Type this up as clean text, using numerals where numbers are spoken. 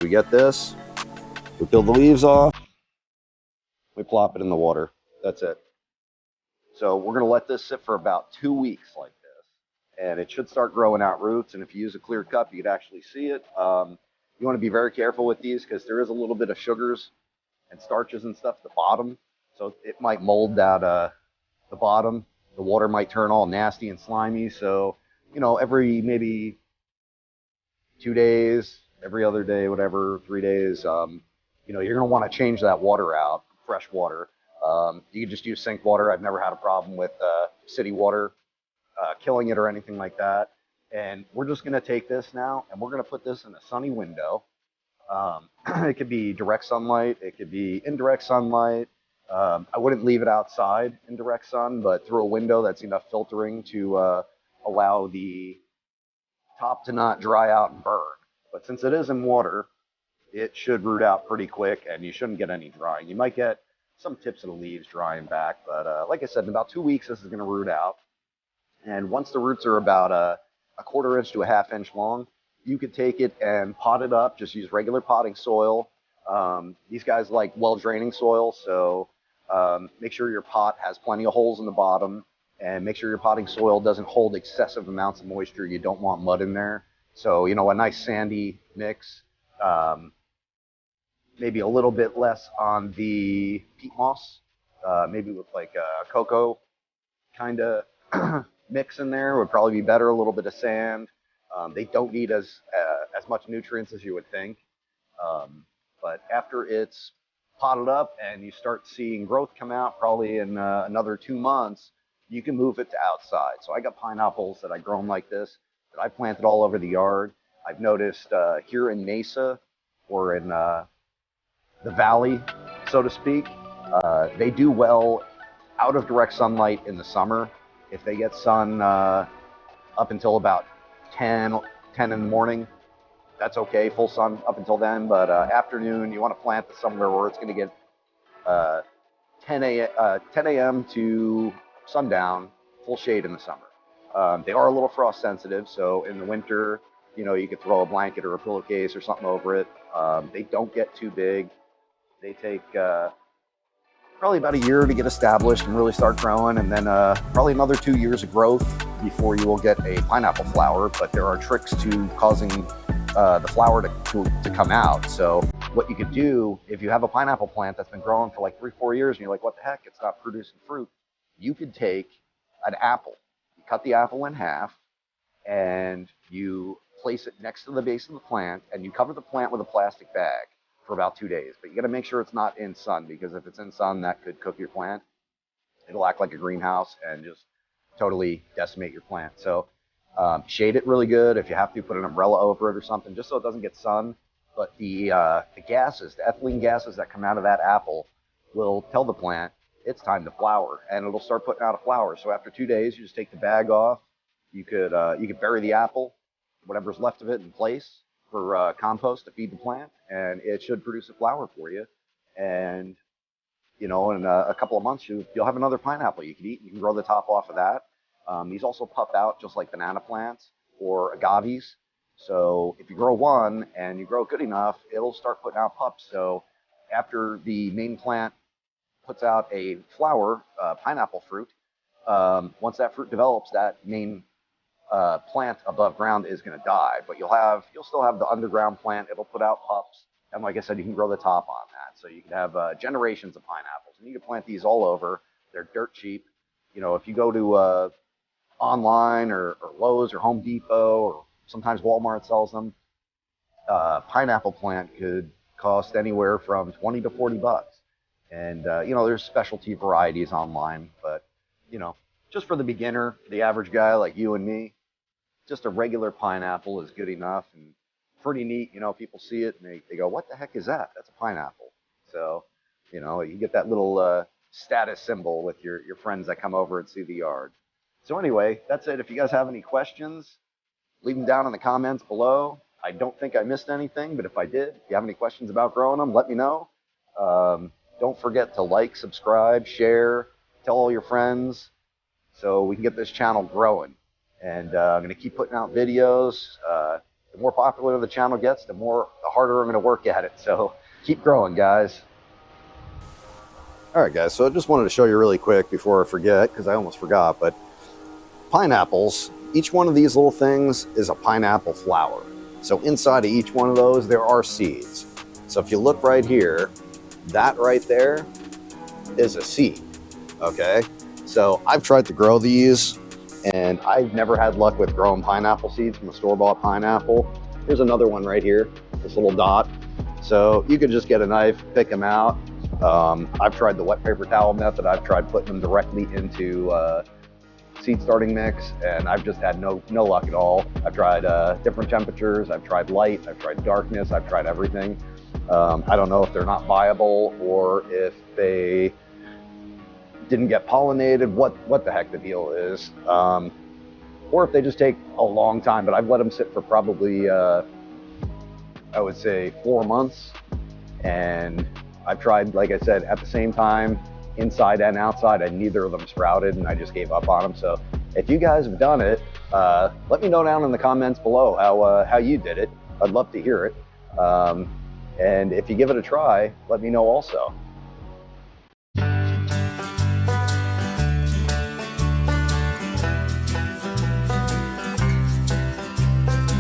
We get this, we peel the leaves off, we plop it in the water. That's it. So we're going to let this sit for about 2 weeks like this, and it should start growing out roots. And if you use a clear cup, you could actually see it. You want to be very careful with these because there is a little bit of sugars and starches and stuff at the bottom, so it might mold that the bottom. The water might turn all nasty and slimy. So every maybe 2 days, every other day, whatever, 3 days, you're going to want to change that water out, fresh water. You can just use sink water. I've never had a problem with city water killing it or anything like that. And we're just going to take this now and we're going to put this in a sunny window. It could be direct sunlight. It could be indirect sunlight. I wouldn't leave it outside in direct sun, but through a window that's enough filtering to allow the top to not dry out and burn. But since it is in water, it should root out pretty quick and you shouldn't get any drying. You might get some tips of the leaves drying back, but like I said, in about 2 weeks, this is going to root out. And once the roots are about a quarter inch to a half inch long, you could take it and pot it up. Just use regular potting soil. These guys like well-draining soil, so make sure your pot has plenty of holes in the bottom, and make sure your potting soil doesn't hold excessive amounts of moisture. You don't want mud in there. So, a nice sandy mix. Maybe a little bit less on the peat moss, maybe with like a cocoa kind of mix in there would probably be better. A little bit of sand. They don't need as much nutrients as you would think. But after it's potted up and you start seeing growth come out, probably in another 2 months, you can move it to outside. So I got pineapples that I grown like this that I planted all over the yard. I've noticed here in Mesa or in the valley, so to speak, they do well out of direct sunlight in the summer. If they get sun up until about 10 in the morning, that's okay, full sun up until then. But afternoon, you want to plant it somewhere where it's going to get 10 a.m. to sundown, full shade in the summer. They are a little frost sensitive, so in the winter, you could throw a blanket or a pillowcase or something over it. They don't get too big. They take probably about a year to get established and really start growing, and then probably another 2 years of growth before you will get a pineapple flower. But there are tricks to causing the flower to come out. So what you could do, if you have a pineapple plant that's been growing for like 3-4 years and you're like, what the heck, it's not producing fruit, you could take an apple, you cut the apple in half, and you place it next to the base of the plant, and you cover the plant with a plastic bag for about 2 days. But you got to make sure it's not in sun, because if it's in sun, that could cook your plant. It'll act like a greenhouse and just totally decimate your plant. So shade it really good. If you have to, put an umbrella over it or something, just so it doesn't get sun. But the gases, the ethylene gases that come out of that apple will tell the plant it's time to flower, and it'll start putting out a flower. So after 2 days, you just take the bag off. You could bury the apple, whatever's left of it, in place for compost to feed the plant, and it should produce a flower for you. And in a couple of months, you'll have another pineapple you can eat. You can grow the top off of that. These also puff out just like banana plants or agaves. So if you grow one and you grow good enough, it'll start putting out pups. So after the main plant puts out a flower, pineapple fruit, once that fruit develops, that main plant above ground is going to die. But you'll still have the underground plant. It'll put out pups. And like I said, you can grow the top on that. So you can have generations of pineapples. And you can plant these all over. They're dirt cheap. If you go to online or Lowe's or Home Depot, or sometimes Walmart sells them, pineapple plant could cost anywhere from 20 to 40 bucks. And there's specialty varieties online, but just for the beginner, the average guy like you and me, just a regular pineapple is good enough and pretty neat. People see it and they go, what the heck is that? That's a pineapple. So you get that little status symbol with your friends that come over and see the yard. So anyway, that's it. If you guys have any questions, leave them down in the comments below. I don't think I missed anything, but if I did, if you have any questions about growing them, let me know. Don't forget to like, subscribe, share, tell all your friends, so we can get this channel growing. And I'm going to keep putting out videos. the more popular the channel gets, the harder I'm going to work at it. So keep growing, guys. All right, guys, so I just wanted to show you really quick before I forget, because I almost forgot, but pineapples, each one of these little things is a pineapple flower. So inside of each one of those, there are seeds. So if you look right here, that right there is a seed, okay? So I've tried to grow these, and I've never had luck with growing pineapple seeds from a store-bought pineapple. Here's another one right here, this little dot. So you could just get a knife, pick them out. I've tried the wet paper towel method. I've tried putting them directly into seed starting mix, and I've just had no luck at all. I've tried different temperatures, I've tried light, I've tried darkness, I've tried everything. I don't know if they're not viable or if they didn't get pollinated, what the heck the deal is, or if they just take a long time. But I've let them sit for probably I would say 4 months, and I've tried, like I said, at the same time, inside and outside, and neither of them sprouted, and I just gave up on them. So if you guys have done it, let me know down in the comments below how you did it. I'd love to hear it. And if you give it a try, let me know also.